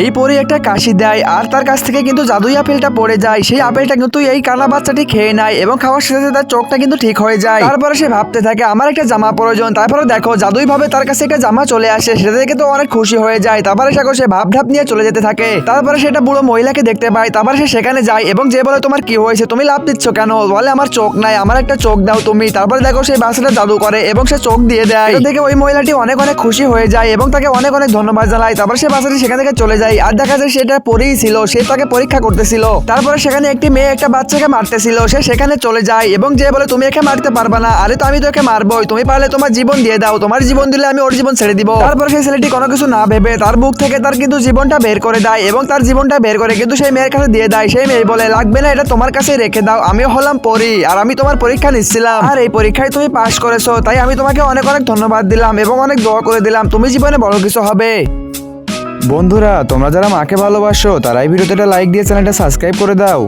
এই পরি একটা কাশি দেয় আর তার কাছ থেকে কিন্তু জাদুই আপেলটা পড়ে যায়। সেই আপেলটা কিন্তু এই কানা বাচ্চাটি খেয়ে নেয় এবং খাওয়ার সাথে সাথে তার চোখটা কিন্তু ঠিক হয়ে যায়। তারপরে সে ভাবতে থাকে আমার একটা জামা প্রয়োজন। তারপরে দেখো জাদুই ভাবে তার কাছে একটা জামা চলে আসে, সেটা দেখে তো অনেক খুশি হয়ে যায়। তারপরে সে ভাব ঢাপ নিয়ে চলে যেতে থাকে। তারপরে সেটা বুড়ো মহিলাকে দেখতে পায়। তারপরে সে সেখানে যায় এবং যে বলে তোমার কি হয়েছে, তুমি লাভ দিচ্ছ কেন? বলে আমার চোখ নাই, আমার একটা চোখ দাও তুমি। তারপরে দেখো সেই বাচ্চাটা জাদু করে এবং সে চোখ দিয়ে দেয়। এটা দেখে ওই মহিলাটি অনেক অনেক খুশি হয়ে যায় এবং তাকে অনেক অনেক ধন্যবাদ জানায়। তারপরে সে বাচ্চাটি সেখান থেকে চলে যায় আর দেখা যায় সেটা পরেই ছিল, সে তাকে পরীক্ষা করতেছিল। তারপরে সেখানে একটি মেয়ে একটা বাচ্চাকে মারতেছিল, সে সেখানে চলে যায় এবং যে বলে তুমি একে মারতে পারবা না। আরে তো আমি তোকে মারবোই, তুমি পারলে তোমার জীবন দিয়ে দাও, তোমার জীবন দিলে আমি ওর জীবন ছেড়ে দিব। তারপরে সেই ছেলেটি কোনো কিছু না ভেবে তার বুক থেকে তার কিন্তু জীবনটা বের করে দেয় এবং তার জীবনটা বের করে কিন্তু সেই মেয়ের কাছে দিয়ে দেয়। সেই মেয়ে বলে লাগবে না, এটা তোমার কাছেই রেখে দাও, আমিও হলাম পরী আর আমি তোমার পরীক্ষা নিচ্ছিলাম আর এই পরীক্ষায় তুমি পাশ করেছো, তাই আমি তোমাকে অনেক অনেক ধন্যবাদ দিলাম এবং অনেক দোয়া করে দিলাম, তুমি জীবনে বড় কিছু হবে। বন্ধুরা তোমরা যারা মাকে ভালোবাসো তারা এই ভিডিওতে একটা লাইক দিয়ে চ্যানেলটা সাবস্ক্রাইব করে দাও।